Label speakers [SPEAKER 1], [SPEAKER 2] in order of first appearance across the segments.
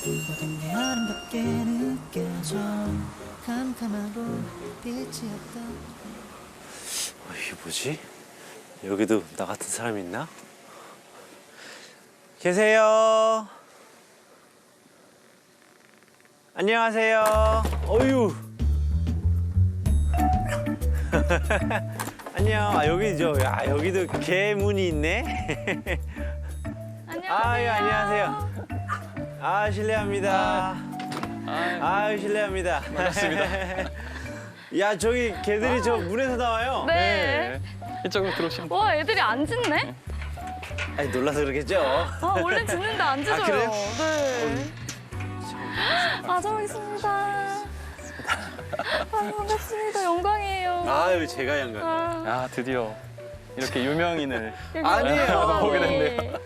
[SPEAKER 1] 모든 게 아름답게 느껴져 캄캄하고 빛이 없다.
[SPEAKER 2] 이게 뭐지? 여기도 나 같은 사람이 있나? 계세요? 안녕하세요. 어휴. 안녕. 아, 여기도 개문이 있네. 아유, 안녕하세요. 아, 실례합니다. 아유, 실례합니다.
[SPEAKER 3] 반갑습니다.
[SPEAKER 2] 야, 저기 개들이 저 문에서 나와요.
[SPEAKER 4] 네.
[SPEAKER 3] 이쪽으로 들어오시면.
[SPEAKER 4] 와, 애들이 안 짖네?
[SPEAKER 2] 아니, 놀라서 그러겠죠.
[SPEAKER 4] 아, 원래 짖는데 안 짖어요.
[SPEAKER 2] 그래요?
[SPEAKER 4] 네. 아, 저 있습니다. 아, 반갑습니다. 영광이에요.
[SPEAKER 2] 아유, 제가 영광.
[SPEAKER 3] 아, 드디어 이렇게 유명인을
[SPEAKER 2] 아니에요.
[SPEAKER 3] 보게 됐네요.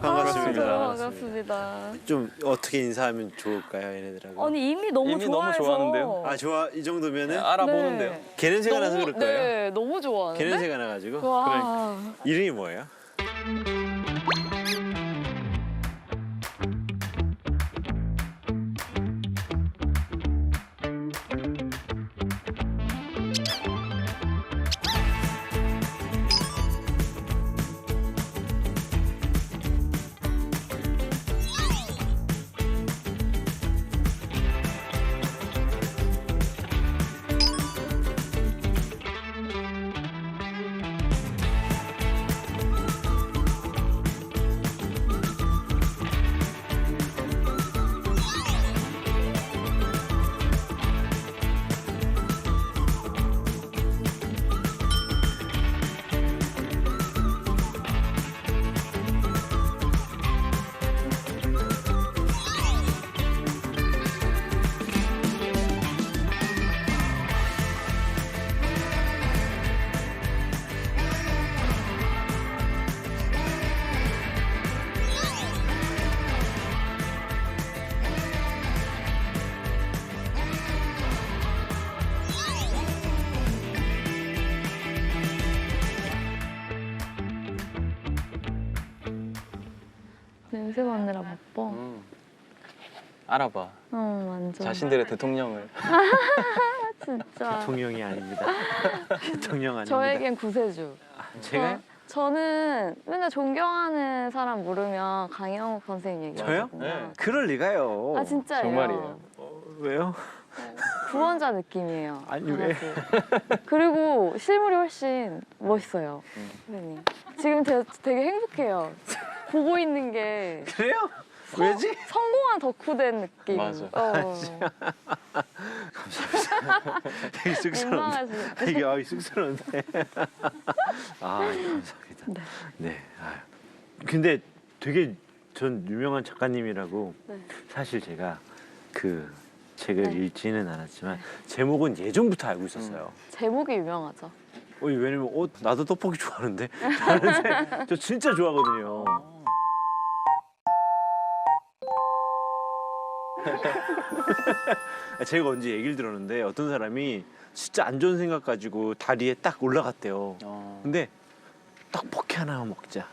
[SPEAKER 2] 반갑습니다.
[SPEAKER 4] 반갑습니다.
[SPEAKER 2] 좀 어떻게 인사하면 좋을까요, 얘네들하고?
[SPEAKER 4] 아니, 이미 너무
[SPEAKER 3] 이미 너무
[SPEAKER 4] 좋아해서.
[SPEAKER 3] 좋아하는데요?
[SPEAKER 2] 아, 좋아. 이 정도면은
[SPEAKER 3] 알아보는데요.
[SPEAKER 4] 네.
[SPEAKER 2] 개냄새가 나서 그럴 거예요.
[SPEAKER 4] 네, 너무 좋아하는데?
[SPEAKER 2] 개냄새가 나가지고.
[SPEAKER 4] 와.
[SPEAKER 2] 이름이 뭐예요?
[SPEAKER 4] 냄새 맡느라 바빠.
[SPEAKER 3] 알아봐.
[SPEAKER 4] 완전.
[SPEAKER 3] 자신들의 대통령을.
[SPEAKER 4] 진짜.
[SPEAKER 2] 대통령이 아닙니다. 대통령 아닙니다.
[SPEAKER 4] 저에겐 구세주.
[SPEAKER 2] 제가요?
[SPEAKER 4] 저는 맨날 존경하는 사람 물으면 강영욱 선생님 얘기하거든요.
[SPEAKER 2] 저요?
[SPEAKER 3] 네.
[SPEAKER 2] 그럴 리가요.
[SPEAKER 4] 아, 진짜예요?
[SPEAKER 3] 정말이에요.
[SPEAKER 2] 왜요?
[SPEAKER 4] 구원자 느낌이에요.
[SPEAKER 2] 아니, 왜?
[SPEAKER 4] 하나씩. 그리고 실물이 훨씬 멋있어요. 선생님. 지금 되게 행복해요. 보고 있는 게
[SPEAKER 2] 그래요? 왜지?
[SPEAKER 4] 성공한 덕후된 느낌.
[SPEAKER 3] 맞아.
[SPEAKER 2] 되게 쑥스러운데.
[SPEAKER 4] 민망하시네.
[SPEAKER 2] 되게 쑥스러운데. 아, 감사합니다. 네. 아유. 근데 되게 전 유명한 작가님이라고
[SPEAKER 4] 네.
[SPEAKER 2] 사실 제가 그 책을
[SPEAKER 4] 네.
[SPEAKER 2] 읽지는 않았지만 제목은 예전부터 알고 있었어요.
[SPEAKER 4] 제목이 유명하죠.
[SPEAKER 2] 왜냐면 나도 떡볶이 좋아하는데 저 진짜 좋아하거든요. 제가 언제 얘기를 들었는데 어떤 사람이 진짜 안 좋은 생각 가지고 다리에 딱 올라갔대요. 근데 떡볶이 하나만 먹자.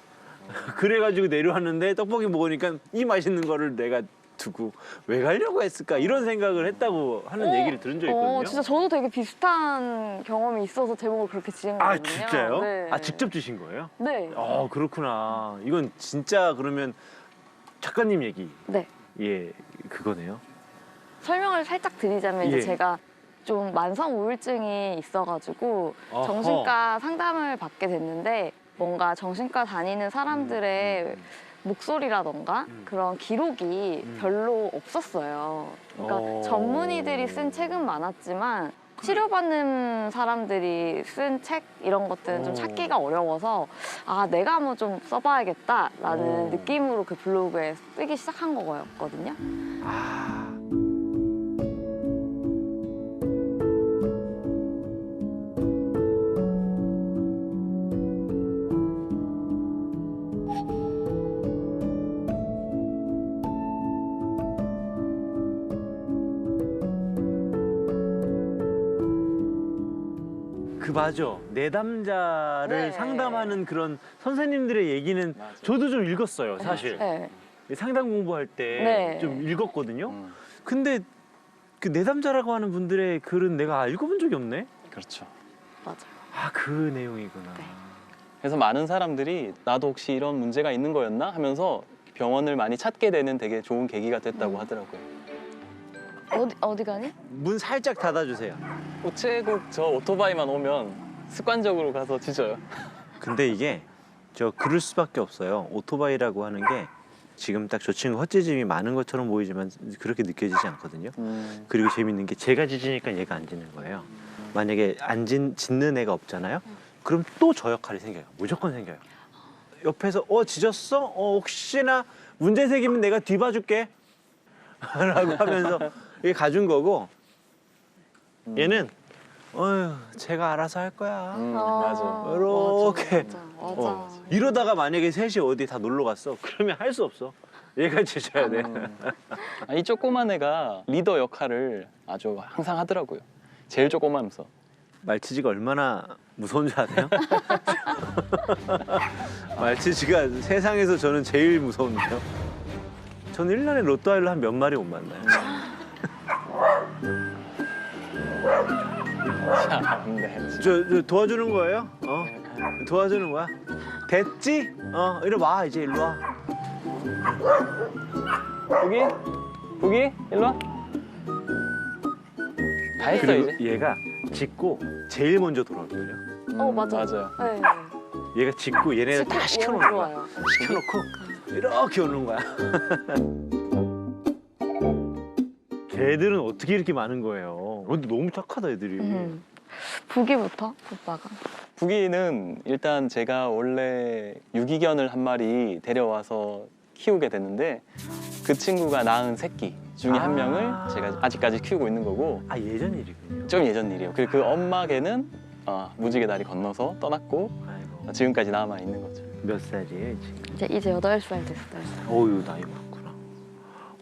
[SPEAKER 2] 그래가지고 내려왔는데 떡볶이 먹으니까 이 맛있는 거를 내가 두고 왜 가려고 했을까 이런 생각을 했다고 하는 얘기를 들은 적이 있거든요.
[SPEAKER 4] 진짜 저도 되게 비슷한 경험이 있어서 제목을 그렇게 지은 거거든요.
[SPEAKER 2] 아 진짜요?
[SPEAKER 4] 네.
[SPEAKER 2] 아 직접 주신 거예요?
[SPEAKER 4] 네.
[SPEAKER 2] 그렇구나. 이건 진짜 그러면 작가님 얘기.
[SPEAKER 4] 네.
[SPEAKER 2] 예, 그거네요.
[SPEAKER 4] 설명을 살짝 드리자면 이제
[SPEAKER 2] 예.
[SPEAKER 4] 제가 좀 만성 우울증이 있어가지고
[SPEAKER 2] 어허.
[SPEAKER 4] 정신과 상담을 받게 됐는데 뭔가 정신과 다니는 사람들의 목소리라던가 그런 기록이 별로 없었어요. 그러니까 전문의들이 쓴 책은 많았지만 치료받는 사람들이 쓴 책 이런 것들은 좀 찾기가 어려워서 아 내가 한번 좀 써봐야겠다라는 느낌으로 그 블로그에 쓰기 시작한 거였거든요.
[SPEAKER 2] 맞아. 내담자를
[SPEAKER 4] 네.
[SPEAKER 2] 상담하는 그런 선생님들의 얘기는
[SPEAKER 3] 맞아.
[SPEAKER 2] 저도 좀 읽었어요, 사실.
[SPEAKER 4] 네.
[SPEAKER 2] 상담 공부할 때
[SPEAKER 4] 네.
[SPEAKER 2] 좀 읽었거든요. 근데 그 내담자라고 하는 분들의 글은 내가 읽어본 적이 없네.
[SPEAKER 3] 그렇죠.
[SPEAKER 4] 맞아요.
[SPEAKER 2] 아, 그 내용이구나.
[SPEAKER 4] 네.
[SPEAKER 3] 그래서 많은 사람들이 나도 혹시 이런 문제가 있는 거였나 하면서 병원을 많이 찾게 되는 되게 좋은 계기가 됐다고 하더라고요.
[SPEAKER 4] 어디 가니?
[SPEAKER 2] 문 살짝 닫아주세요.
[SPEAKER 3] 우체국 저 오토바이만 오면 습관적으로 가서 짖어요.
[SPEAKER 2] 근데 이게 저 그럴 수밖에 없어요. 오토바이라고 하는 게 지금 딱 저 친구 헛짖음이 많은 것처럼 보이지만 그렇게 느껴지지 않거든요. 그리고 재밌는 게 제가 짖으니까 얘가 안 짖는 거예요. 만약에 안 짖는 애가 없잖아요. 그럼 또 저 역할이 생겨요. 무조건 생겨요. 옆에서 짖었어? 혹시나 문제 생기면 내가 뒤봐줄게 라고 하면서 이게 가준 거고, 얘는 제가 알아서 할 거야.
[SPEAKER 3] 맞아.
[SPEAKER 2] 이렇게.
[SPEAKER 4] 맞아.
[SPEAKER 2] 이러다가 만약에 셋이 어디 다 놀러 갔어. 그러면 할 수 없어. 얘가 짖어야 돼.
[SPEAKER 3] 이 조그만 애가 리더 역할을 아주 항상 하더라고요. 제일 조그마면서.
[SPEAKER 2] 말치즈가 얼마나 무서운 줄 아세요? 말치즈가 세상에서 저는 제일 무서운데요. 저는 1년에 로또 아이를 한 몇 마리 못 만나요.
[SPEAKER 3] 네.
[SPEAKER 2] 저 도와주는 거예요? 도와주는 거야? 됐지? 이리 와, 이제 일로 와.
[SPEAKER 3] 보기? 일로 와. 다 했어
[SPEAKER 2] 그리고
[SPEAKER 3] 이제.
[SPEAKER 2] 얘가 짖고 제일 먼저 돌아올걸요?
[SPEAKER 4] 맞아요. 네.
[SPEAKER 2] 얘가 짖고 얘네들 다 시켜놓는 거야.
[SPEAKER 4] 좋아요.
[SPEAKER 2] 시켜놓고 이렇게 오는 거야. 걔들은 어떻게 이렇게 많은 거예요? 근데 너무 착하다, 애들이.
[SPEAKER 4] 부기부터 오빠가.
[SPEAKER 3] 부기는 일단 제가 원래 유기견을 한 마리 데려와서 키우게 됐는데 그 친구가 낳은 새끼 중에 한 명을 제가 아직까지 키우고 있는 거고.
[SPEAKER 2] 아, 예전 일이군요.
[SPEAKER 3] 좀 예전 일이에요. 그리고 그 엄마 개는 무지개 다리 건너서 떠났고
[SPEAKER 2] 아이고.
[SPEAKER 3] 지금까지 남아 있는 거죠.
[SPEAKER 2] 몇 살이에요, 지금?
[SPEAKER 4] 이제 8살 됐어요.
[SPEAKER 2] 어유, 나이 많구나.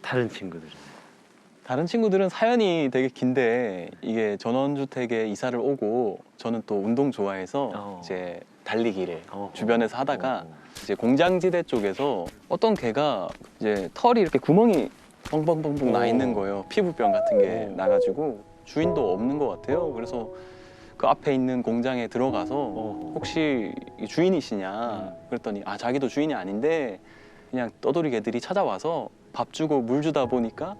[SPEAKER 2] 다른 친구들은?
[SPEAKER 3] 다른 친구들은 사연이 되게 긴데 이게 전원주택에 이사를 오고 저는 또 운동 좋아해서 이제 달리기를 주변에서 하다가 이제 공장지대 쪽에서 어떤 개가 이제 털이 이렇게 구멍이 뻥뻥뻥뻥 나 있는 거예요. 피부병 같은 게 나가지고 주인도 없는 것 같아요. 그래서 그 앞에 있는 공장에 들어가서 혹시 주인이시냐 그랬더니 자기도 주인이 아닌데 그냥 떠돌이 개들이 찾아와서 밥 주고 물 주다 보니까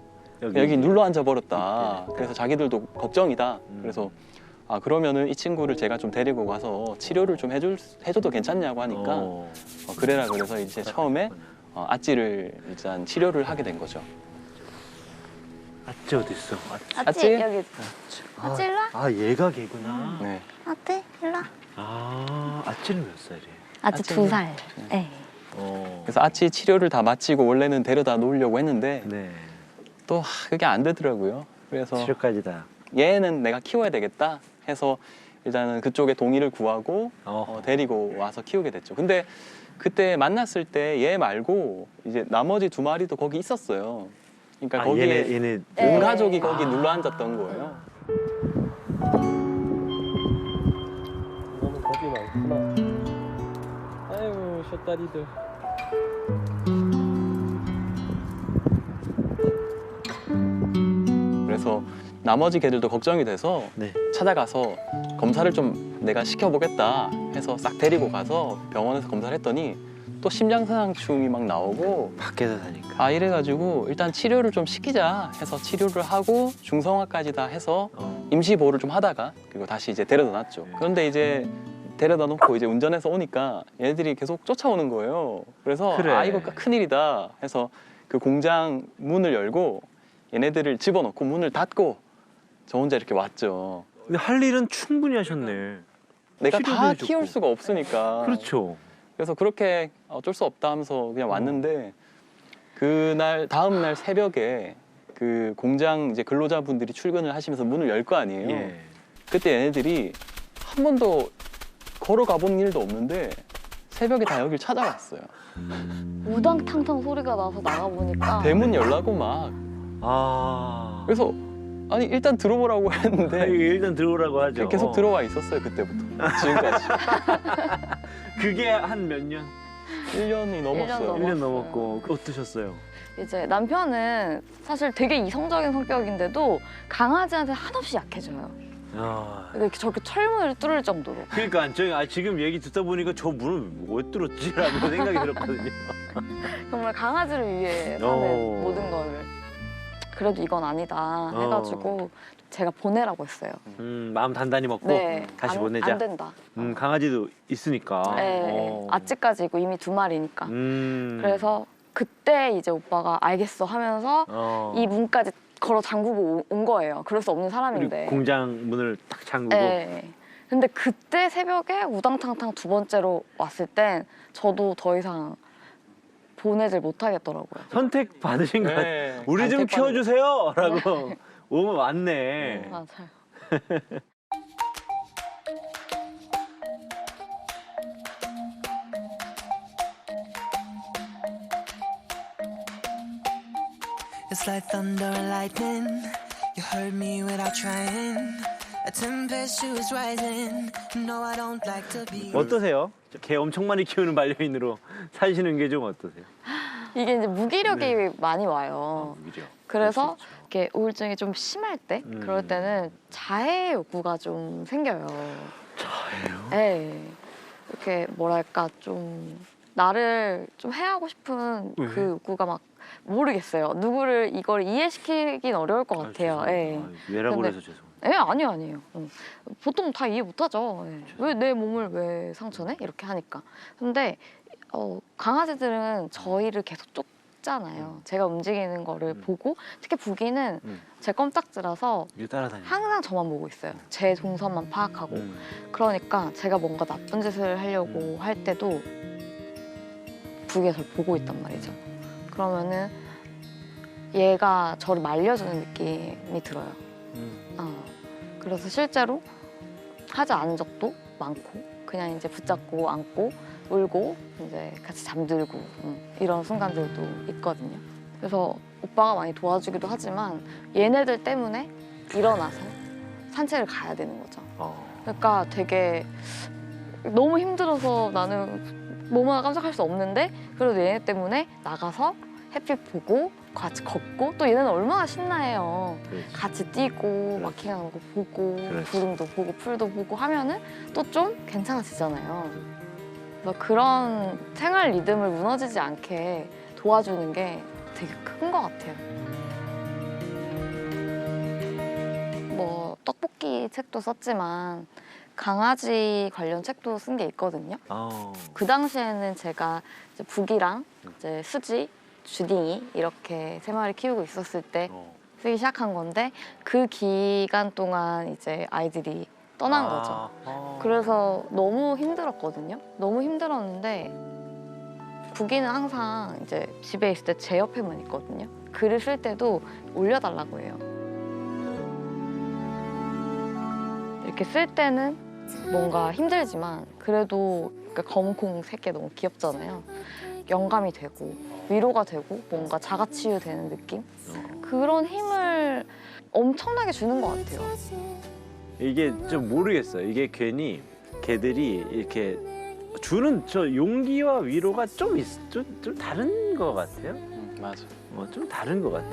[SPEAKER 3] 여기 눌러 앉아 버렸다. 그래서 자기들도 걱정이다. 그래서 그러면은 이 친구를 제가 좀 데리고 가서 치료를 좀 해줘도 괜찮냐고 하니까 그래라 그래서 이제 처음에 아찌를 일단 치료를 하게 된 거죠.
[SPEAKER 2] 아찌 어디 있어?
[SPEAKER 3] 아찌?
[SPEAKER 4] 여기. 아찌 일로 와.
[SPEAKER 2] 얘가 걔구나.
[SPEAKER 3] 네.
[SPEAKER 4] 아찌 일로 와.
[SPEAKER 2] 아찌는 몇 살이에요?
[SPEAKER 4] 아찌 2살. 네.
[SPEAKER 3] 그래서 아찌 치료를 다 마치고 원래는 데려다 놓으려고 했는데
[SPEAKER 2] 네.
[SPEAKER 3] 또 그게 안 되더라고요. 그래서
[SPEAKER 2] 치료까지 다.
[SPEAKER 3] 얘는 내가 키워야 되겠다 해서 일단은 그쪽에 동의를 구하고
[SPEAKER 2] 어허.
[SPEAKER 3] 데리고 와서 키우게 됐죠. 근데 그때 만났을 때 얘 말고 이제 나머지 2마리도 거기 있었어요. 그러니까 거기에
[SPEAKER 2] 얘네
[SPEAKER 3] 온 가족이 거기 눌러 앉았던 거예요. 너무 겁이 많구나. 아유, 숏다리들. 그래서 나머지 개들도 걱정이 돼서
[SPEAKER 2] 네.
[SPEAKER 3] 찾아가서 검사를 좀 내가 시켜보겠다 해서 싹 데리고 가서 병원에서 검사를 했더니 또 심장상충이 막 나오고
[SPEAKER 2] 밖에서 사니까.
[SPEAKER 3] 이래가지고 일단 치료를 좀 시키자 해서 치료를 하고 중성화까지 다 해서 임시보호를 좀 하다가 그리고 다시 이제 데려다 놨죠. 그런데 이제 데려다 놓고 이제 운전해서 오니까 얘네들이 계속 쫓아오는 거예요. 그래서
[SPEAKER 2] 그래.
[SPEAKER 3] 이거 큰일이다 해서 그 공장 문을 열고 얘네들을 집어넣고 문을 닫고 저 혼자 이렇게 왔죠.
[SPEAKER 2] 근데 할 일은 충분히 하셨네.
[SPEAKER 3] 내가
[SPEAKER 2] 치료도
[SPEAKER 3] 다
[SPEAKER 2] 해줬고.
[SPEAKER 3] 키울 수가 없으니까.
[SPEAKER 2] 그렇죠.
[SPEAKER 3] 그래서 그렇게 어쩔 수 없다 하면서 그냥 왔는데 그날 다음 날 새벽에 그 공장 이제 근로자분들이 출근을 하시면서 문을 열 거 아니에요.
[SPEAKER 2] 예.
[SPEAKER 3] 그때 얘네들이 한 번도 걸어가 본 일도 없는데 새벽에 다 여길 찾아왔어요.
[SPEAKER 4] 우당탕탕 소리가 나서 나가보니까
[SPEAKER 3] 대문 열라고 막. 그래서 아니 일단 들어보라고 했는데
[SPEAKER 2] 일단 들어오라고 하죠.
[SPEAKER 3] 계속 들어와 있었어요 그때부터 지금까지.
[SPEAKER 2] 그게 한 몇 년?
[SPEAKER 3] 1년이 넘었어요.
[SPEAKER 2] 1년 넘었고 어떠셨어요?
[SPEAKER 4] 이제 남편은 사실 되게 이성적인 성격인데도 강아지한테 한없이 약해져요.
[SPEAKER 2] 아,
[SPEAKER 4] 이렇게 저렇게 철문을 뚫을 정도로.
[SPEAKER 2] 그러니까 지금 얘기 듣다 보니까 저 문을 왜 뚫었지라는 생각이 들었거든요.
[SPEAKER 4] 정말 강아지를 위해 사는
[SPEAKER 2] 오.
[SPEAKER 4] 모든 걸. 그래도 이건 아니다 해가지고 제가 보내라고 했어요.
[SPEAKER 2] 마음 단단히 먹고
[SPEAKER 4] 네,
[SPEAKER 2] 다시
[SPEAKER 4] 안,
[SPEAKER 2] 보내자.
[SPEAKER 4] 안 된다.
[SPEAKER 2] 강아지도 있으니까.
[SPEAKER 4] 네, 아찌까지 있고 이미 2마리니까.
[SPEAKER 2] 음.
[SPEAKER 4] 그래서 그때 이제 오빠가 알겠어 하면서 이 문까지 걸어 잠그고 온 거예요. 그럴 수 없는 사람인데.
[SPEAKER 2] 그리고 공장 문을 딱 잠그고.
[SPEAKER 4] 네. 근데 그때 새벽에 우당탕탕 2번째로 왔을 땐 저도 더 이상 보내질 못하겠더라고요.
[SPEAKER 2] 선택 받으신 거 같아요.
[SPEAKER 3] 네.
[SPEAKER 2] 우리 좀
[SPEAKER 3] 선택받은
[SPEAKER 2] 키워주세요! 라고 오면 왔네.
[SPEAKER 4] 맞아요.
[SPEAKER 1] It's like thunder and lightning. You heard me without trying. A tempestuous rising. No, I don't like to be.
[SPEAKER 2] 어떠세요? 개 엄청 많이 키우는 반려인으로 사시는 게 좀 어떠세요?
[SPEAKER 4] 이게 이제 무기력이
[SPEAKER 2] 네.
[SPEAKER 4] 많이 와요.
[SPEAKER 2] 무기력.
[SPEAKER 4] 그래서
[SPEAKER 2] 그럴 수 있죠.
[SPEAKER 4] 이렇게 우울증이 좀 심할 때 그럴 때는 자해 욕구가 좀 생겨요.
[SPEAKER 2] 자해요?
[SPEAKER 4] 네. 이렇게 뭐랄까 좀 나를 좀 해하고 싶은
[SPEAKER 2] 왜?
[SPEAKER 4] 그 욕구가 막 모르겠어요. 누구를 이걸 이해시키긴 어려울 것 같아요. 예.
[SPEAKER 2] 왜라고
[SPEAKER 4] 근데-
[SPEAKER 2] 해서 죄송합니다.
[SPEAKER 4] 아니에요. 보통 다 이해 못하죠. 왜 내 몸을 왜 상처내? 이렇게 하니까. 근데 강아지들은 저희를 계속 쫓잖아요. 제가 움직이는 거를 보고 특히 부기는 제 껌딱지라서
[SPEAKER 2] 이거 따라다니는
[SPEAKER 4] 항상 저만 보고 있어요. 제 동선만 파악하고. 그러니까 제가 뭔가 나쁜 짓을 하려고 할 때도 부기가 저를 보고 있단 말이죠. 그러면은 얘가 저를 말려주는 느낌이 들어요. 그래서 실제로 하지 않은 적도 많고 그냥 이제 붙잡고 안고 울고 이제 같이 잠들고 이런 순간들도 있거든요. 그래서 오빠가 많이 도와주기도 하지만 얘네들 때문에 일어나서 산책을 가야 되는 거죠. 그러니까 되게 너무 힘들어서 나는 뭐만 깜짝할 수 없는데 그래도 얘네 때문에 나가서 햇빛 보고 같이 걷고 또 얘네는 얼마나 신나해요.
[SPEAKER 2] 그렇지.
[SPEAKER 4] 같이 뛰고 마킹하는 거 보고
[SPEAKER 2] 그렇지.
[SPEAKER 4] 구름도 보고 풀도 보고 하면은 또 좀 괜찮아지잖아요. 그래서 그런 생활 리듬을 무너지지 않게 도와주는 게 되게 큰 것 같아요. 뭐 떡볶이 책도 썼지만 강아지 관련 책도 쓴 게 있거든요. 그 당시에는 제가 이제 북이랑 이제 수지, 주딩이 이렇게 세 마리 키우고 있었을 때 쓰기 시작한 건데 그 기간 동안 이제 아이들이 떠난 거죠. 그래서 너무 힘들었거든요. 너무 힘들었는데 북이는 항상 이제 집에 있을 때 제 옆에만 있거든요. 글을 쓸 때도 올려달라고 해요. 이렇게 쓸 때는 뭔가 힘들지만 그래도 검은콩 새끼 너무 귀엽잖아요. 영감이 되고 위로가 되고 뭔가 자가치유되는 느낌? 그런 힘을 엄청나게 주는 것 같아요.
[SPEAKER 2] 이게 좀 모르겠어요. 이게 괜히 개들이 이렇게 주는 저 용기와 위로가 좀 다른 것 같아요.
[SPEAKER 3] 맞아.
[SPEAKER 2] 좀 다른 것 같아.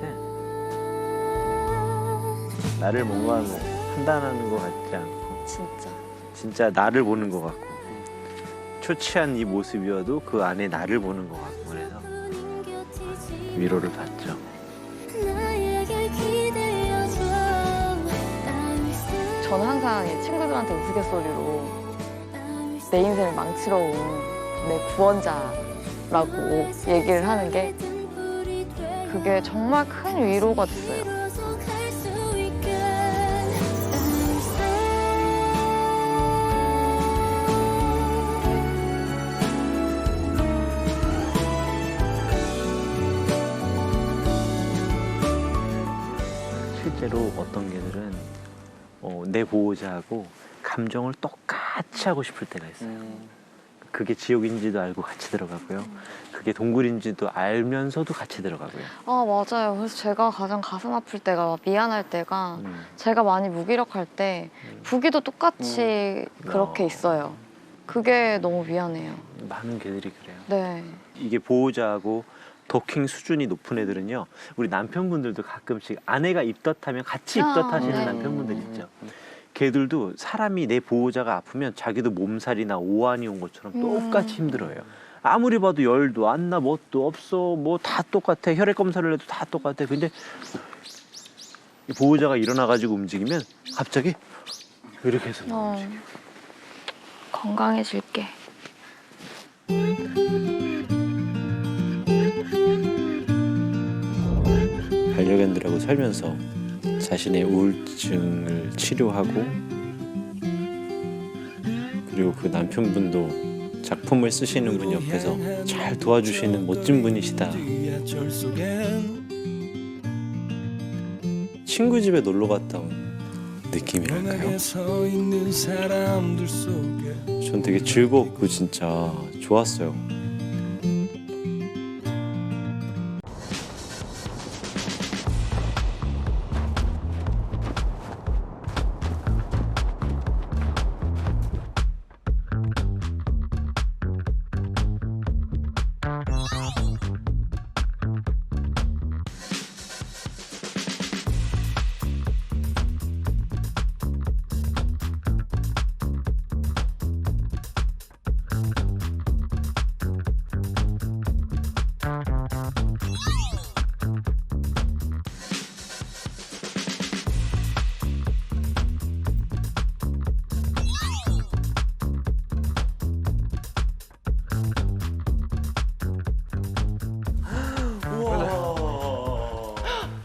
[SPEAKER 2] 나를 뭔가 판단하는 것 같지 않고 진짜 나를 보는 것 같고 초췌한 이 모습이어도 그 안에 나를 보는 것 같고 그래서 위로를 받죠.
[SPEAKER 4] 저는 항상 친구들한테 우스갯소리로 내 인생을 망치러 온 내 구원자라고 얘기를 하는 게 그게 정말 큰 위로가 됐어요.
[SPEAKER 2] 실제로 어떤 개들은 내 보호자하고 감정을 똑같이 하고 싶을 때가 있어요. 그게 지옥인지도 알고 같이 들어가고요. 그게 동굴인지도 알면서도 같이 들어가고요.
[SPEAKER 4] 아, 맞아요. 그래서 제가 가장 가슴 아플 때가 미안할 때가 제가 많이 무기력할 때 부기도 똑같이 그렇게 있어요. 그게 너무 미안해요.
[SPEAKER 2] 많은 개들이 그래요.
[SPEAKER 4] 네.
[SPEAKER 2] 이게 보호자하고 도킹 수준이 높은 애들은요. 우리 남편분들도 가끔씩 아내가 입덧하면 같이 입덧하시는
[SPEAKER 4] 네.
[SPEAKER 2] 남편분들 있죠. 개들도 사람이 내 보호자가 아프면 자기도 몸살이나 오한이 온 것처럼 똑같이 힘들어요. 아무리 봐도 열도 안 나, 뭣도 없어, 뭐 다 똑같아. 혈액 검사를 해도 다 똑같아. 근데 이 보호자가 일어나가지고 움직이면 갑자기 이렇게 해서
[SPEAKER 4] 건강해질게.
[SPEAKER 2] 반려견들하고 살면서 자신의 우울증을 치료하고 그리고 그 남편분도 작품을 쓰시는 분 옆에서 잘 도와주시는 멋진 분이시다. 친구 집에 놀러 갔다 온 느낌이랄까요? 전 되게 즐겁고 진짜 좋았어요.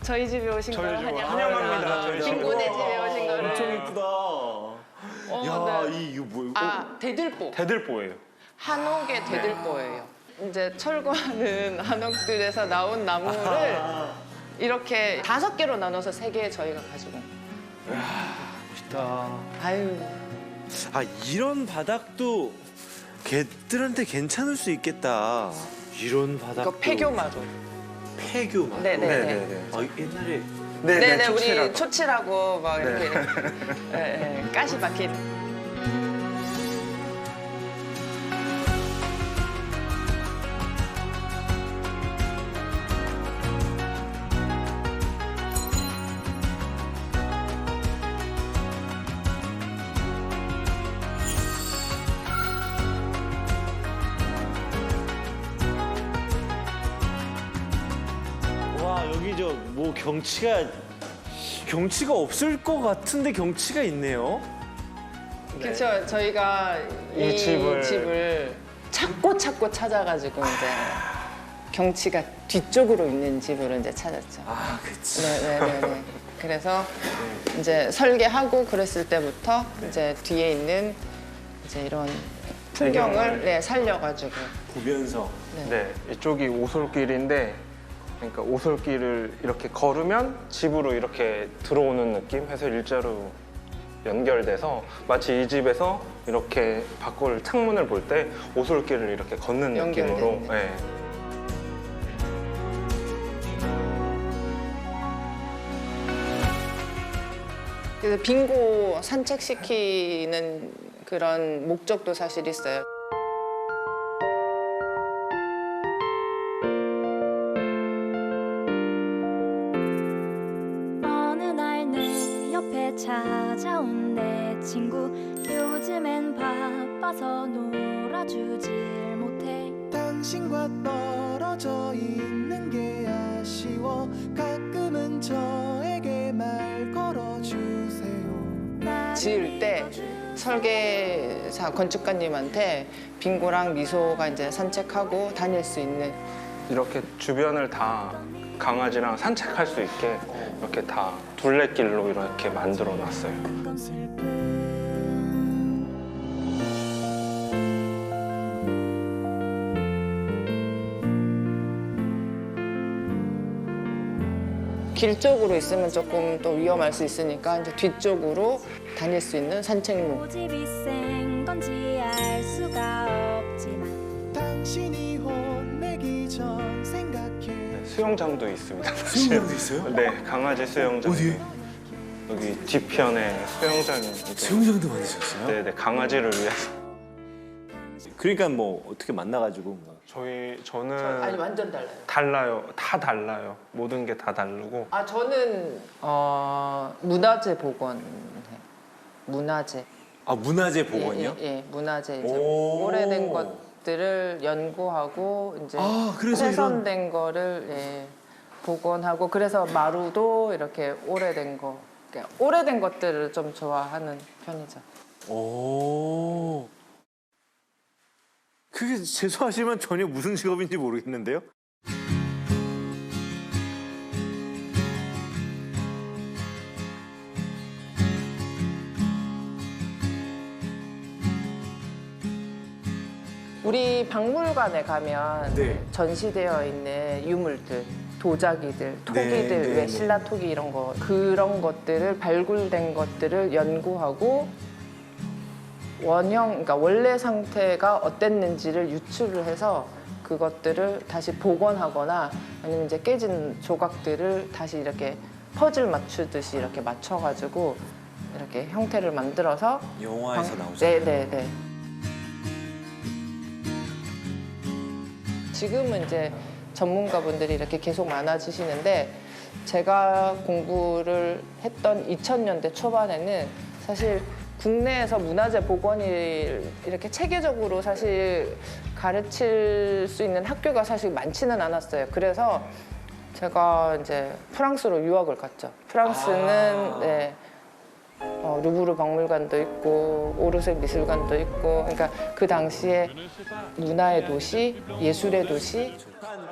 [SPEAKER 5] 저희 집에 오신 걸
[SPEAKER 3] 환영합니다.
[SPEAKER 5] 빙고네 집에 오신 거를.
[SPEAKER 3] 엄청 예쁘다. 야, 이거 뭐예요?
[SPEAKER 5] 대들보.
[SPEAKER 3] 대들보예요.
[SPEAKER 5] 한옥의 대들보예요. 이제 철거하는 한옥들에서 나온 나무를 이렇게 5개로 나눠서 3개 저희가 가지고.
[SPEAKER 2] 멋있다.
[SPEAKER 5] 아유.
[SPEAKER 2] 아 이런 바닥도 개들한테 괜찮을 수 있겠다. 이런 바닥도.
[SPEAKER 5] 이거 폐교마루.
[SPEAKER 2] 폐교마루.
[SPEAKER 5] 네네네.
[SPEAKER 2] 아 옛날에
[SPEAKER 5] 네네, 우리 초치라고 막 이렇게 가시 박힌.
[SPEAKER 2] 와 여기 저 뭐 경치가 없을 것 같은데 경치가 있네요.
[SPEAKER 5] 그렇죠. 저희가 이 집을 찾고 찾아가지고 이제 경치가 뒤쪽으로 있는 집으로 이제 찾았죠.
[SPEAKER 2] 아 그치.
[SPEAKER 5] 네네네. 그래서 이제 설계하고 그랬을 때부터 이제 뒤에 있는 이제 이런 풍경을 살려가지고.
[SPEAKER 2] 보면서.
[SPEAKER 6] 네, 이쪽이 오솔길인데, 그러니까 오솔길을 이렇게 걸으면 집으로 이렇게 들어오는 느낌 해서 일자로 연결돼서 마치 이 집에서 이렇게 밖을 창문을 볼 때 오솔길을 이렇게 걷는 느낌으로.
[SPEAKER 5] 연결되네.
[SPEAKER 6] 네.
[SPEAKER 5] 그래서 빙고 산책시키는 그런 목적도 사실 있어요.
[SPEAKER 7] 어느 날 내 옆에 찾아온 내 친구 요즘엔 바빠서 놀아주질 못해
[SPEAKER 1] 당신과 떨어져 있는 게 아쉬워 가끔은 저에게 말 걸어주세요
[SPEAKER 5] 지을 때 설계사 건축가님한테 빙고랑 미소가 이제 산책하고 다닐 수 있는
[SPEAKER 6] 이렇게 주변을 다 강아지랑 산책할 수 있게 이렇게 다 둘레길로 이렇게 만들어 놨어요.
[SPEAKER 7] 건 슬픔
[SPEAKER 5] 길 쪽으로 있으면 조금 또 위험할 수 있으니까 이제 뒤쪽으로 다닐 수 있는 산책로.
[SPEAKER 7] 고집이 센 건지 알 수가 없지만
[SPEAKER 1] 당신이 혼내기 전 생각해
[SPEAKER 6] 수영장도 있습니다.
[SPEAKER 2] 수영장도 있어요?
[SPEAKER 6] 네, 강아지 수영장.
[SPEAKER 2] 어디에?
[SPEAKER 6] 여기 뒤편에 수영장이 있어요.
[SPEAKER 2] 수영장도 만드셨어요?
[SPEAKER 6] 네, 강아지를 위해서.
[SPEAKER 2] 그러니까 뭐 어떻게 만나가지고 뭐.
[SPEAKER 6] 저는
[SPEAKER 5] 아니 완전 달라요.
[SPEAKER 6] 달라요. 다 달라요. 모든 게 다 다르고.
[SPEAKER 5] 아 저는 문화재 복원 문화재.
[SPEAKER 2] 아 문화재 복원이요?
[SPEAKER 5] 예, 문화재 이제
[SPEAKER 2] 오.
[SPEAKER 5] 오래된 것들을 연구하고 이제
[SPEAKER 2] 그래서
[SPEAKER 5] 훼손된 거를 복원하고 그래서 마루도 이렇게 오래된 거 그러니까 오래된 것들을 좀 좋아하는 편이죠.
[SPEAKER 2] 오. 그게 죄송하지만 전혀 무슨 직업인지 모르겠는데요?
[SPEAKER 5] 우리 박물관에 가면
[SPEAKER 2] 네.
[SPEAKER 5] 전시되어 있는 유물들, 도자기들, 토기들,
[SPEAKER 2] 네,
[SPEAKER 5] 왜 신라 토기 이런 거 그런 것들을 발굴된 것들을 연구하고 원형, 그러니까 원래 상태가 어땠는지를 유출을 해서 그것들을 다시 복원하거나 아니면 이제 깨진 조각들을 다시 이렇게 퍼즐 맞추듯이 이렇게 맞춰가지고 이렇게 형태를 만들어서
[SPEAKER 2] 영화에서 나오죠.
[SPEAKER 5] 네네네. 지금은 이제 전문가분들이 이렇게 계속 많아지시는데 제가 공부를 했던 2000년대 초반에는 사실 국내에서 문화재 복원을 이렇게 체계적으로 사실 가르칠 수 있는 학교가 사실 많지는 않았어요. 그래서 제가 이제 프랑스로 유학을 갔죠. 프랑스는 네, 루브르 박물관도 있고 오르세 미술관도 있고 그러니까 그 당시에 문화의 도시, 예술의 도시.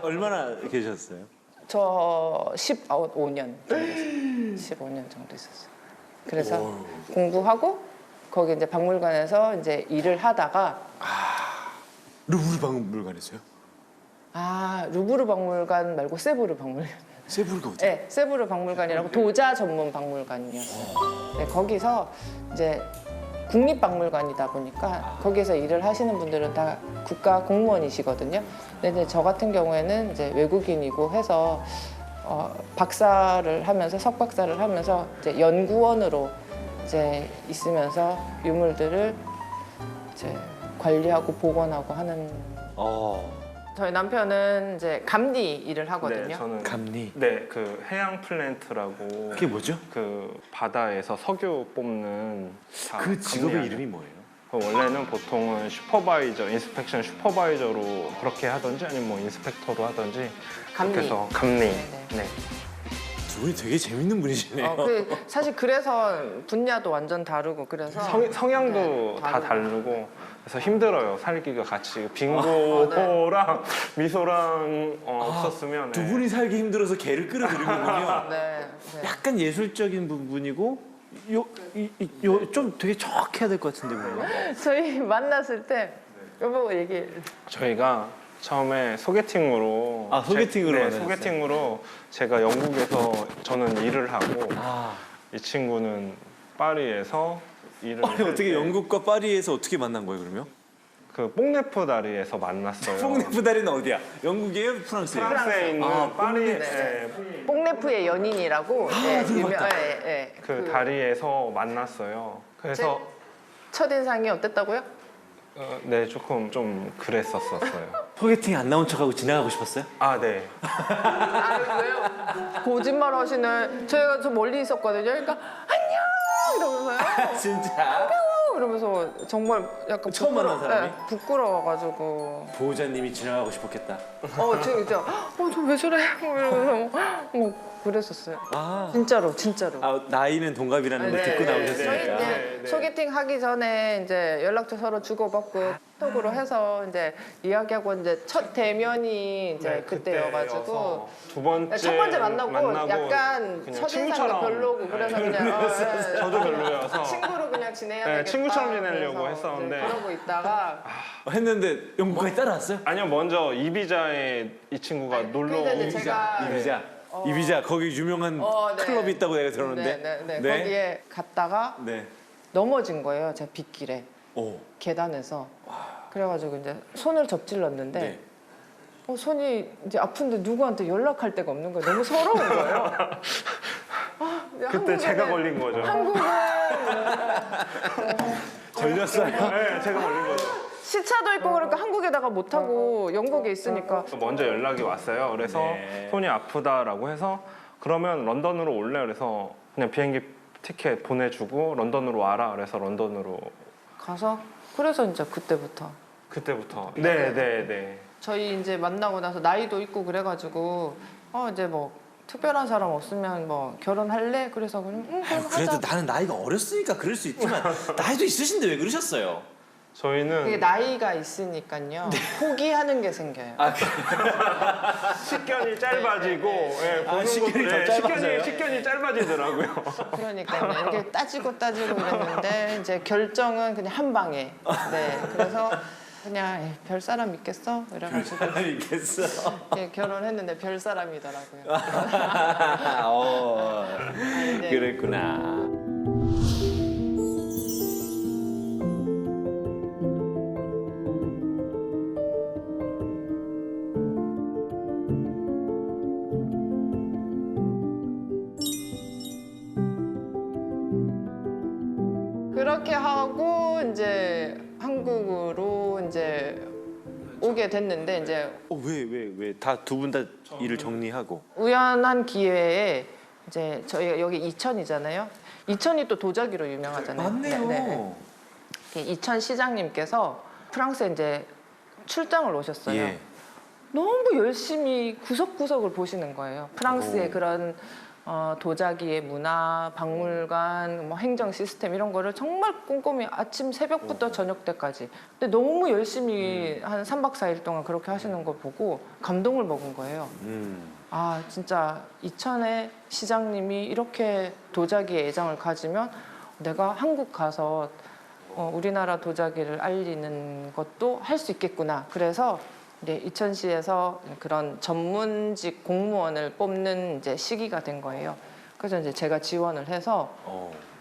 [SPEAKER 2] 얼마나 계셨어요?
[SPEAKER 5] 저 15년 정도 있었어요. 15년 정도 있었어요. 그래서 공부하고 거기 이제 박물관에서 이제 일을 하다가
[SPEAKER 2] 루브르 박물관에서요?
[SPEAKER 5] 루브르 박물관 말고 세부르 박물관.
[SPEAKER 2] 세부르가 어디?
[SPEAKER 5] 네, 세부르 박물관이라고 도자 전문 박물관이었어요. 네, 거기서 이제 국립박물관이다 보니까 거기서 일을 하시는 분들은 다 국가 공무원이시거든요. 근데 이제 저 같은 경우에는 이제 외국인이고 해서 박사를 하면서 석박사를 하면서 이제 연구원으로 이제 있으면서 유물들을 이제 관리하고 복원하고 하는. 저희 남편은 이제 감리 일을 하거든요.
[SPEAKER 6] 네, 저는
[SPEAKER 2] 감리.
[SPEAKER 6] 네, 그 해양 플랜트라고.
[SPEAKER 2] 그게 뭐죠?
[SPEAKER 6] 그 바다에서 석유 뽑는.
[SPEAKER 2] 그 직업의
[SPEAKER 6] 감리하는.
[SPEAKER 2] 이름이 뭐예요?
[SPEAKER 6] 원래는 보통은 슈퍼바이저, 인스펙션 슈퍼바이저로 그렇게 하든지 아니면 뭐 인스펙터로 하든지.
[SPEAKER 5] 감리.
[SPEAKER 6] 그래서 감리. 네.
[SPEAKER 2] 두 분이 되게 재밌는 분이시네요.
[SPEAKER 5] 사실 그래서 분야도 완전 다르고 그래서
[SPEAKER 6] 성향도
[SPEAKER 5] 네,
[SPEAKER 6] 다 다르고 그래서 힘들어요. 살기가 같이 빙고랑 미소랑 없었으면
[SPEAKER 2] 두 분이 살기 힘들어서 개를 끌어들이는군요.
[SPEAKER 5] 네.
[SPEAKER 2] 약간 예술적인 부분이고 좀 되게 정확해야 될 것 같은데 뭔가?
[SPEAKER 5] 저희 만났을 때 여보 얘기.
[SPEAKER 6] 저희가 처음에 소개팅으로
[SPEAKER 2] 소개팅으로
[SPEAKER 6] 네,
[SPEAKER 2] 만났어요?
[SPEAKER 6] 소개팅으로 제가 영국에서 저는 일을 하고 이 친구는 파리에서 일을
[SPEAKER 2] 아니 어떻게 영국과 파리에서 어떻게 만난 거예요 그러면?
[SPEAKER 6] 그 뽕네프 다리에서 만났어요.
[SPEAKER 2] 뽕네프 다리는 어디야? 영국이에요? 프랑스예요?
[SPEAKER 6] 프랑스에 있는 파리
[SPEAKER 5] 뽕네프의 연인이라고
[SPEAKER 6] 그 다리에서 만났어요. 그래서
[SPEAKER 5] 첫인상이 어땠다고요?
[SPEAKER 6] 네, 조금 좀 그랬었어요.
[SPEAKER 2] 소개팅 안 나온 척하고 지나가고 싶었어요?
[SPEAKER 6] 네.
[SPEAKER 5] 왜요? 거짓말 하시네. 저희가 좀 멀리 있었거든요. 그러니까 안녕 이러면서요.
[SPEAKER 2] 진짜?
[SPEAKER 5] 이러면서 정말 약간
[SPEAKER 2] 처음 만난 사람이?
[SPEAKER 5] 네, 부끄러워가지고.
[SPEAKER 2] 보호자님이 지나가고 싶었겠다.
[SPEAKER 5] 진짜. 저 왜 저래? 이러면서 그랬었어요. 진짜로.
[SPEAKER 2] 나이는 동갑이라는 걸 듣고 나오셨으니까.
[SPEAKER 5] 저희 이제 소개팅 하기 전에 이제 연락처 서로 주고받고 톡으로 해서 이제 이야기하고 이제 첫 대면이 이제 그때여가지고
[SPEAKER 6] 두 번째
[SPEAKER 5] 첫 번째 만나고 약간
[SPEAKER 6] 그냥
[SPEAKER 5] 첫인상도 별로고 그래서 그냥
[SPEAKER 6] 저도 별로여서
[SPEAKER 5] 친구로 그냥 지내야 되겠다.
[SPEAKER 6] 친구처럼 지내려고
[SPEAKER 5] 그래서
[SPEAKER 6] 했었는데
[SPEAKER 5] 이제 그러고 있다가
[SPEAKER 2] 했는데 영국까지 따라왔어요?
[SPEAKER 6] 아니요, 먼저 이비자에 이 친구가 놀러
[SPEAKER 5] 근데 이제 제가
[SPEAKER 2] 이비자 거기 유명한
[SPEAKER 5] 네.
[SPEAKER 2] 클럽이 있다고 내가 들었는데.
[SPEAKER 5] 네. 거기에 갔다가
[SPEAKER 2] 네.
[SPEAKER 5] 넘어진 거예요. 제가 빗길에
[SPEAKER 2] 오.
[SPEAKER 5] 계단에서. 그래가지고 이제 손을 접질렀는데
[SPEAKER 2] 네.
[SPEAKER 5] 손이 이제 아픈데 누구한테 연락할 데가 없는 거예요. 너무 서러운 거예요.
[SPEAKER 6] 그때 제가 걸린 거죠.
[SPEAKER 5] 한국은
[SPEAKER 2] 걸렸어요?
[SPEAKER 6] 네, 제가 걸린 거죠.
[SPEAKER 5] 시차도 있고 그러니까 한국에다가 못 하고 영국에 있으니까.
[SPEAKER 6] 먼저 연락이 왔어요. 그래서
[SPEAKER 2] 네.
[SPEAKER 6] 손이 아프다라고 해서 그러면 런던으로 올래? 그래서 그냥 비행기 티켓 보내주고 런던으로 와라. 그래서 런던으로
[SPEAKER 5] 가서 그래서 이제 그때부터
[SPEAKER 6] 네네네.
[SPEAKER 5] 저희 이제 만나고 나서 나이도 있고 그래가지고 이제 뭐 특별한 사람 없으면 뭐 결혼할래? 그래서 그럼 그럼
[SPEAKER 8] 그래도
[SPEAKER 5] 하자.
[SPEAKER 8] 나는 나이가 어렸으니까 그럴 수 있지만 나이도 있으신데 왜 그러셨어요?
[SPEAKER 5] 그게
[SPEAKER 6] 저희는
[SPEAKER 5] 나이가 있으니까요. 포기하는 게 생겨요.
[SPEAKER 6] 식견이 짧아지고 예, 보는
[SPEAKER 8] 식견이
[SPEAKER 6] 것도
[SPEAKER 8] 더 짧아져요?
[SPEAKER 6] 식견이 짧아지더라고요.
[SPEAKER 5] 그러니까 이렇게 따지고 이랬는데 이제 결정은 그냥 한 방에. 네, 그래서 그냥 에이, 별 사람 있겠어? 이래가지고
[SPEAKER 8] 알겠어.
[SPEAKER 5] 예, 결혼했는데 별 사람이더라고요. 네.
[SPEAKER 2] 그랬구나.
[SPEAKER 5] 그렇게 하고 이제 한국으로 이제 오게 됐는데 이제
[SPEAKER 2] 왜 다 두 분 다 일을 정리하고?
[SPEAKER 5] 우연한 기회에 이제 저희가 여기 이천이잖아요. 이천이 또 도자기로 유명하잖아요.
[SPEAKER 8] 맞네요.
[SPEAKER 5] 네. 이천 시장님께서 프랑스에 이제 출장을 오셨어요.
[SPEAKER 2] 예.
[SPEAKER 5] 너무 열심히 구석구석을 보시는 거예요. 프랑스의 그런 도자기의 문화, 박물관, 뭐 행정 시스템 이런 거를 정말 꼼꼼히 아침 새벽부터 저녁 때까지. 근데 너무 열심히 한 3박 4일 동안 그렇게 하시는 거 보고 감동을 먹은 거예요. 아, 진짜 이천의 시장님이 이렇게 도자기에 애정을 가지면 내가 한국 가서 우리나라 도자기를 알리는 것도 할 수 있겠구나. 그래서 이제 이천시에서 그런 전문직 공무원을 뽑는 이제 시기가 된 거예요. 그래서 이제 제가 지원을 해서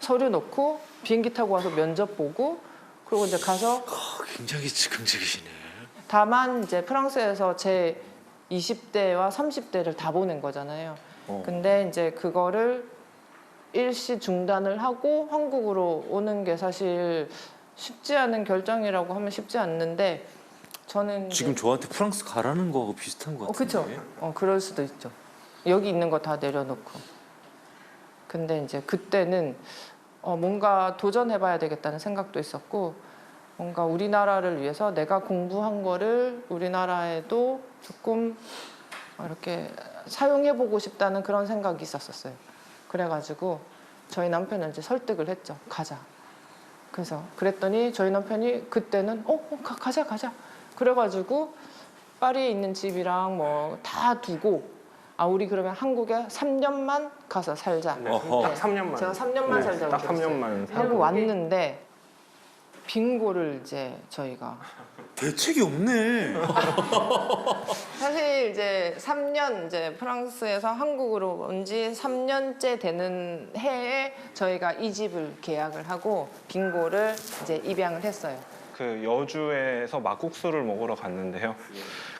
[SPEAKER 5] 서류 넣고 비행기 타고 와서 면접 보고 그리고 이제 가서
[SPEAKER 8] 굉장히 즉흥적이시네.
[SPEAKER 5] 다만 이제 프랑스에서 제 20대와 30대를 다 보낸 거잖아요. 근데 이제 그거를 일시 중단을 하고 한국으로 오는 게 사실 쉽지 않은 결정이라고 하면 쉽지 않는데 저는
[SPEAKER 2] 지금 저한테 프랑스 가라는 거하고 비슷한 것 같은데.
[SPEAKER 5] 그렇죠. 그럴 수도 있죠. 여기 있는 거 다 내려놓고. 근데 이제 그때는 뭔가 도전해봐야 되겠다는 생각도 있었고, 뭔가 우리나라를 위해서 내가 공부한 거를 우리나라에도 조금 이렇게 사용해보고 싶다는 그런 생각이 있었어요. 그래가지고 저희 남편을 이제 설득을 했죠. 가자. 그래서 그랬더니 저희 남편이 그때는 가자. 그래가지고 파리에 있는 집이랑 뭐 다 두고 우리 그러면 한국에 3년만 가서 살자.
[SPEAKER 6] 네, 딱 3년만.
[SPEAKER 5] 제가 3년만 살자고
[SPEAKER 6] 딱 3년만
[SPEAKER 5] 그랬어요. 하고 왔는데 빙고를 이제 저희가
[SPEAKER 8] 대책이 없네.
[SPEAKER 5] 사실 이제 3년 이제 프랑스에서 한국으로 온 지 3년째 되는 해에 저희가 이 집을 계약을 하고 빙고를 이제 입양을 했어요.
[SPEAKER 6] 그 여주에서 막국수를 먹으러 갔는데요.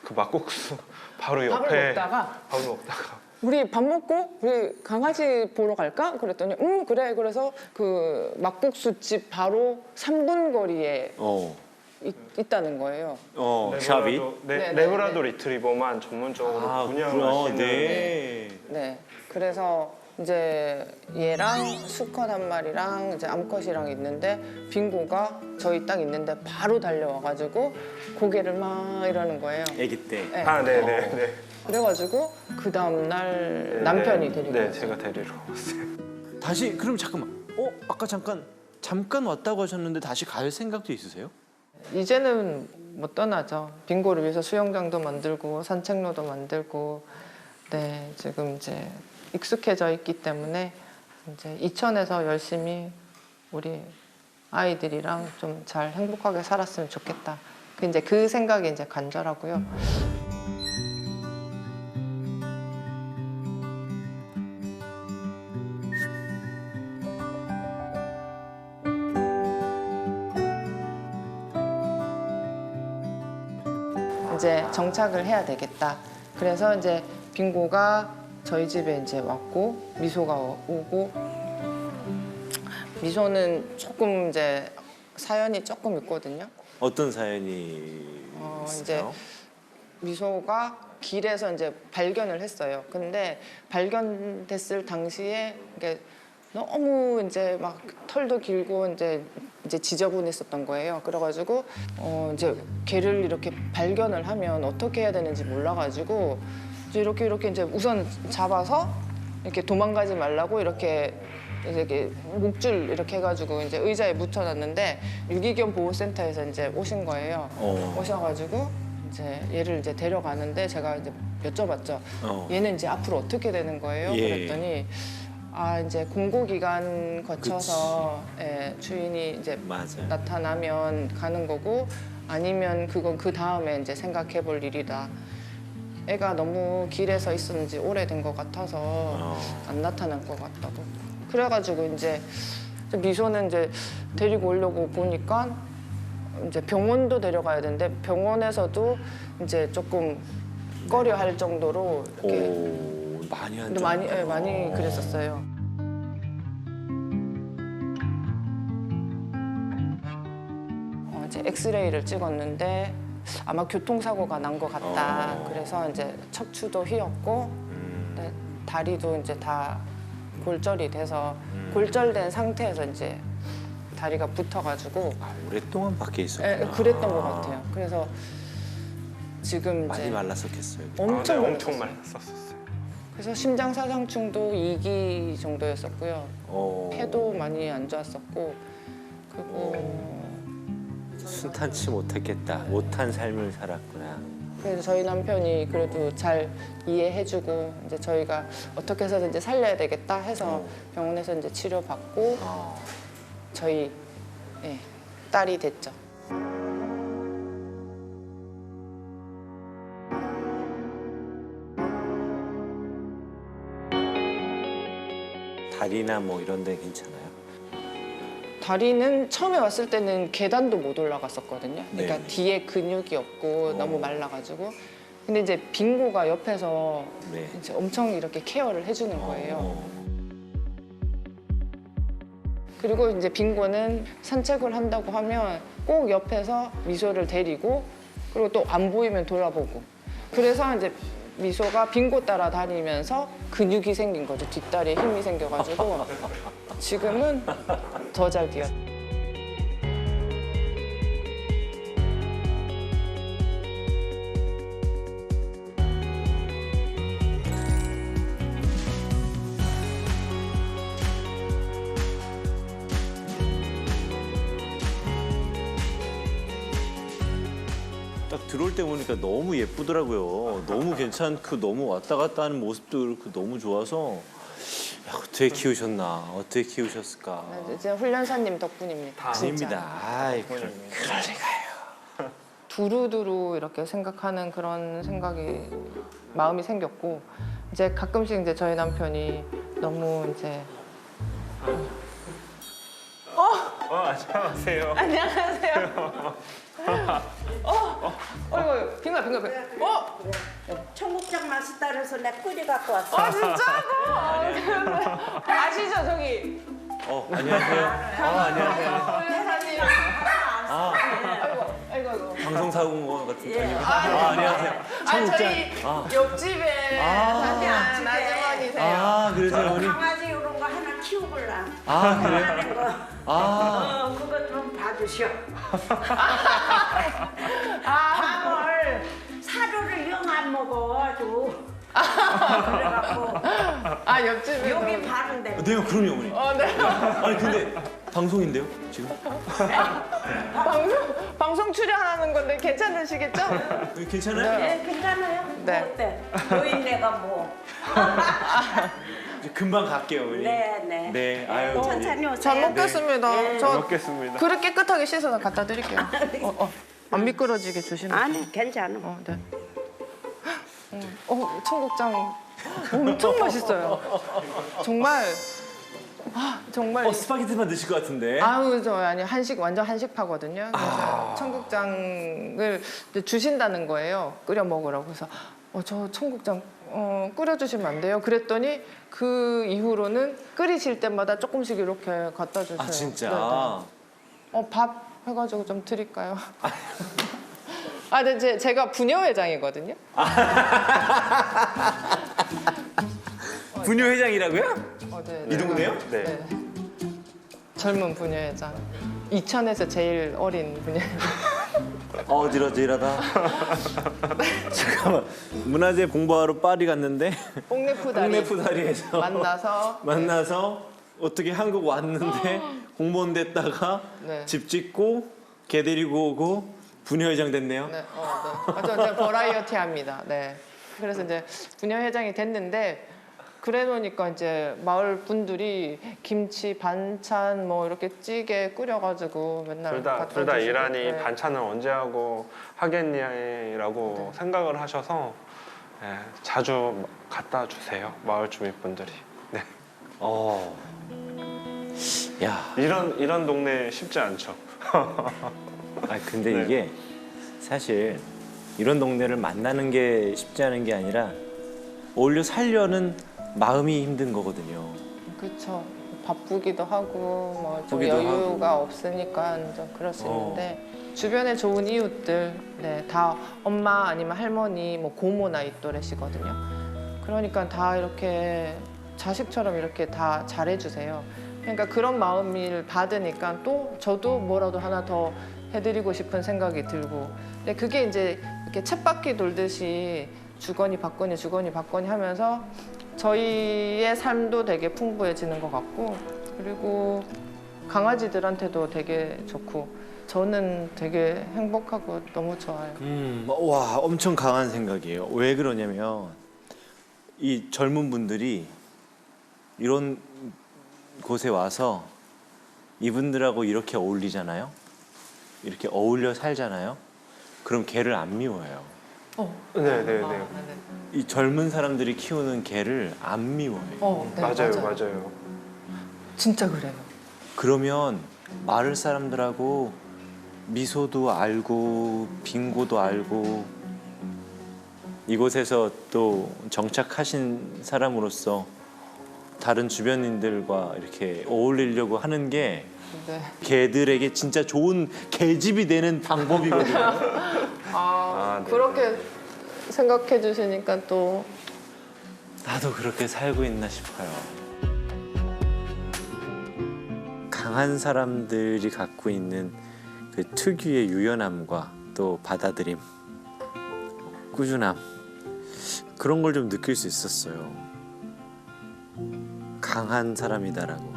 [SPEAKER 6] 그 막국수 바로
[SPEAKER 5] 밥을
[SPEAKER 6] 옆에
[SPEAKER 5] 먹다가
[SPEAKER 6] 밥을 먹다가
[SPEAKER 5] 우리 밥 먹고 우리 강아지 보러 갈까? 그랬더니 그래. 그래서 그 막국수집 바로 3분 거리에 있다는 거예요.
[SPEAKER 2] 샵이?
[SPEAKER 6] 레브라도 리트리버만 전문적으로 운영을 하시는.
[SPEAKER 5] 네. 그래서 이제 얘랑 수컷 한 마리랑 이제 암컷이랑 있는데 빙고가 저희 딱 있는데 바로 달려와가지고 고개를 막 이러는 거예요.
[SPEAKER 2] 아기 때.
[SPEAKER 5] 네.
[SPEAKER 6] 네네네.
[SPEAKER 5] 그래가지고 그 다음 날 남편이 데리고
[SPEAKER 6] 네,
[SPEAKER 5] 왔어요.
[SPEAKER 6] 제가 데리러 왔어요.
[SPEAKER 2] 다시 그럼 잠깐만. 아까 잠깐 왔다고 하셨는데 다시 갈 생각도 있으세요?
[SPEAKER 5] 이제는 못 떠나죠. 빙고를 위해서 수영장도 만들고 산책로도 만들고 네 지금 이제 익숙해져 있기 때문에 이제 이천에서 열심히 우리 아이들이랑 좀 잘 행복하게 살았으면 좋겠다. 이제 그 생각이 이제 간절하고요. 이제 정착을 해야 되겠다. 그래서 이제 빙고가 저희 집에 이제 왔고 미소가 오고 미소는 조금 이제 사연이 조금 있거든요.
[SPEAKER 2] 어떤 사연이
[SPEAKER 5] 이제
[SPEAKER 2] 있어요?
[SPEAKER 5] 미소가 길에서 이제 발견을 했어요. 근데 발견됐을 당시에 이게 너무 이제 막 털도 길고 이제 지저분했었던 거예요. 그래가지고 이제 걔를 이렇게 발견을 하면 어떻게 해야 되는지 몰라가지고 이제 이렇게 이제 우선 잡아서 이렇게 도망가지 말라고 이렇게 목줄 이렇게 해가지고 이제 의자에 묻혀놨는데 유기견 보호센터에서 이제 오신 거예요. 오셔가지고 이제 얘를 이제 데려가는데 제가 이제 여쭤봤죠. 얘는 이제 앞으로 어떻게 되는 거예요?
[SPEAKER 2] 예.
[SPEAKER 5] 그랬더니 이제 공고기간 거쳐서 예, 주인이 이제
[SPEAKER 2] 맞아요.
[SPEAKER 5] 나타나면 가는 거고 아니면 그건 그 다음에 이제 생각해 볼 일이다. 애가 너무 길에서 있었는지 오래된 것 같아서 안 나타날 것 같다고. 그래가지고 이제 미소는 이제 데리고 오려고 보니까 이제 병원도 데려가야 되는데 병원에서도 이제 조금 꺼려할 정도로 이렇게
[SPEAKER 2] 많이 안
[SPEAKER 5] 근데 많이 그랬었어요. 이제 엑스레이를 찍었는데 아마 교통사고가 난 것 같다. 그래서 이제 척추도 휘었고 다리도 이제 다 골절이 돼서 골절된 상태에서 이제 다리가 붙어가지고
[SPEAKER 2] 오랫동안 밖에 있었구나.
[SPEAKER 5] 예, 그랬던 것 같아요. 그래서 지금
[SPEAKER 2] 많이
[SPEAKER 5] 이제
[SPEAKER 2] 말랐었겠어요.
[SPEAKER 5] 엄청
[SPEAKER 6] 엄청
[SPEAKER 5] 말랐어요.
[SPEAKER 6] 말랐었어요.
[SPEAKER 5] 그래서 심장사상충도 2기 정도였었고요. 폐도 많이 안 좋았었고 그리고
[SPEAKER 2] 순탄치 못했겠다. 못한 삶을 살았구나.
[SPEAKER 5] 그래서 저희 남편이 그래도 잘 이해해주고 이제 저희가 어떻게 해서든지 살려야 되겠다 해서 병원에서 이제 치료받고 저희 예, 딸이 됐죠.
[SPEAKER 2] 다리나 뭐 이런 데 괜찮아요?
[SPEAKER 5] 다리는 처음에 왔을 때는 계단도 못 올라갔었거든요. 그러니까
[SPEAKER 2] 네.
[SPEAKER 5] 뒤에 근육이 없고 너무 말라가지고. 근데 이제 빙고가 옆에서
[SPEAKER 2] 네.
[SPEAKER 5] 이제 엄청 이렇게 케어를 해주는 거예요. 그리고 이제 빙고는 산책을 한다고 하면 꼭 옆에서 미소를 데리고 그리고 또 안 보이면 돌아보고. 그래서 이제 미소가 빙고 따라 다니면서 근육이 생긴 거죠. 뒷다리에 힘이 생겨가지고 지금은 더 잘 뛰어요.
[SPEAKER 2] 딱 들어올 때 보니까 너무 예쁘더라고요. 너무 괜찮고 너무 왔다 갔다 하는 모습도 그렇고 너무 좋아서 야, 어떻게 키우셨나? 어떻게 키우셨을까?
[SPEAKER 5] 이제 훈련사님 덕분입니다.
[SPEAKER 2] 아닙니다. 아이, 그럴 리가요.
[SPEAKER 5] 두루두루 이렇게 생각하는 그런 생각이 마음이 생겼고 이제 가끔씩 이제 저희 남편이 너무 이제
[SPEAKER 6] 안녕하세요.
[SPEAKER 5] 안녕하세요. 어이구 빙가.
[SPEAKER 9] 청국장 맛이 따라서 내가 끓여 갖고 왔어.
[SPEAKER 5] 진짜로? 아시죠 저기?
[SPEAKER 2] 안녕하세요. 안녕하세요.
[SPEAKER 5] 훈련사님. 아이고.
[SPEAKER 2] 방송 사고 온 것 같은 안녕하세요.
[SPEAKER 5] 저희 옆집에 사는 아주머니세요.
[SPEAKER 2] 그러세요, 어머니?
[SPEAKER 9] 강아지 이런 거 하나 키워볼라.
[SPEAKER 2] 그래요?
[SPEAKER 9] 하는 거. 그거 좀 봐주시오. 밥을 사료를 영 안 먹어 아주. 그래갖고
[SPEAKER 5] 옆집에
[SPEAKER 9] 여기 바른데.
[SPEAKER 2] 네, 그럼요, 어머니.
[SPEAKER 5] 네.
[SPEAKER 2] 아니, 근데 방송인데요, 지금?
[SPEAKER 5] 방송 출연하는 건데 괜찮으시겠죠?
[SPEAKER 2] 괜찮아요?
[SPEAKER 9] 네, 괜찮아요.
[SPEAKER 5] 네.
[SPEAKER 9] 뭐 어때? 노인네가 뭐.
[SPEAKER 2] 이제 금방 갈게요, 어머니.
[SPEAKER 9] 네.
[SPEAKER 2] 네, 아유.
[SPEAKER 9] 천천히 오세요.
[SPEAKER 5] 잘 먹겠습니다.
[SPEAKER 2] 네.
[SPEAKER 5] 저
[SPEAKER 6] 먹겠습니다.
[SPEAKER 5] 그릇 깨끗하게 씻어서 갖다 드릴게요. 안 미끄러지게 조심해.
[SPEAKER 9] 아니 괜찮아.
[SPEAKER 5] 네. 청국장 엄청 맛있어요. 정말 정말.
[SPEAKER 2] 스파게티만 드실 것 같은데.
[SPEAKER 5] 저 한식 완전 한식파거든요. 그래서 청국장을 주신다는 거예요. 끓여 먹으라고. 그래서 저 청국장 끓여주시면 안 돼요? 그랬더니 그 이후로는 끓이실 때마다 조금씩 이렇게 갖다 주세요.
[SPEAKER 2] 진짜?
[SPEAKER 5] 밥 해가지고 좀 드릴까요? 아, 근데 제가 부녀회장이거든요.
[SPEAKER 2] 부녀회장이라고요?
[SPEAKER 5] 네,
[SPEAKER 2] 이 동네요?
[SPEAKER 6] 네.
[SPEAKER 5] 네. 젊은 부녀회장. 이천에서 제일 어린 부녀회장.
[SPEAKER 2] 어지러지러다. 잠깐만. 문화재 공부하러 파리 갔는데
[SPEAKER 5] 뽕네프
[SPEAKER 2] 다리에서 만나서 어떻게 한국 왔는데 공무원 됐다가
[SPEAKER 5] 네.
[SPEAKER 2] 집 짓고 개 데리고 오고 부녀회장 됐네요.
[SPEAKER 5] 네, 네. 맞아, 이제 버라이어티 합니다. 네. 그래서 이제 부녀회장이 됐는데 그래 놓으니까 이제 마을 분들이 김치, 반찬 뭐 이렇게 찌개 끓여가지고 맨날
[SPEAKER 6] 둘
[SPEAKER 5] 갖다
[SPEAKER 6] 다
[SPEAKER 5] 주시고.
[SPEAKER 6] 일하니
[SPEAKER 5] 네.
[SPEAKER 6] 반찬을 언제 하고 하겠냐라고 생각을 하셔서 네, 자주 갖다 주세요. 마을 주민분들이. 네.
[SPEAKER 2] 야,
[SPEAKER 6] 이런 동네 쉽지 않죠.
[SPEAKER 2] 아 근데
[SPEAKER 6] 네.
[SPEAKER 2] 이게 사실 이런 동네를 만나는 게 쉽지 않은 게 아니라 어울려 살려는 마음이 힘든 거거든요.
[SPEAKER 5] 그렇죠. 바쁘기도 하고 뭐 좀
[SPEAKER 2] 바쁘기도
[SPEAKER 5] 여유가
[SPEAKER 2] 하고.
[SPEAKER 5] 없으니까 좀 그럴 수 있는데 주변에 좋은 이웃들, 네, 다 엄마 아니면 할머니, 뭐 고모 나이 또래시거든요. 그러니까 다 이렇게 자식처럼 이렇게 다 잘해주세요. 그러니까 그런 마음을 받으니까 또 저도 뭐라도 하나 더 해드리고 싶은 생각이 들고, 근데 그게 이제 이렇게 쳇바퀴 돌듯이 주거니 받거니 하면서 저희의 삶도 되게 풍부해지는 것 같고, 그리고 강아지들한테도 되게 좋고, 저는 되게 행복하고 너무 좋아요.
[SPEAKER 2] 와, 엄청 강한 생각이에요. 왜 그러냐면 이 젊은 분들이 이런 곳에 와서 이분들하고 이렇게 어울리잖아요. 이렇게 어울려 살잖아요. 그럼 개를 안 미워해요.
[SPEAKER 6] 네네네.
[SPEAKER 2] 이 젊은 사람들이 키우는 개를 안 미워해요.
[SPEAKER 5] 네,
[SPEAKER 6] 맞아요.
[SPEAKER 5] 진짜 그래요.
[SPEAKER 2] 그러면 마을 사람들하고 미소도 알고 빙고도 알고 이곳에서 또 정착하신 사람으로서 다른 주변인들과 이렇게 어울리려고 하는 게
[SPEAKER 5] 네.
[SPEAKER 2] 개들에게 진짜 좋은 개집이 되는 방법이거든요.
[SPEAKER 6] 네.
[SPEAKER 5] 그렇게 생각해 주시니까 또
[SPEAKER 2] 나도 그렇게 살고 있나 싶어요. 강한 사람들이 갖고 있는 그 특유의 유연함과 또 받아들임, 꾸준함, 그런 걸 좀 느낄 수 있었어요. 강한 사람이다라고.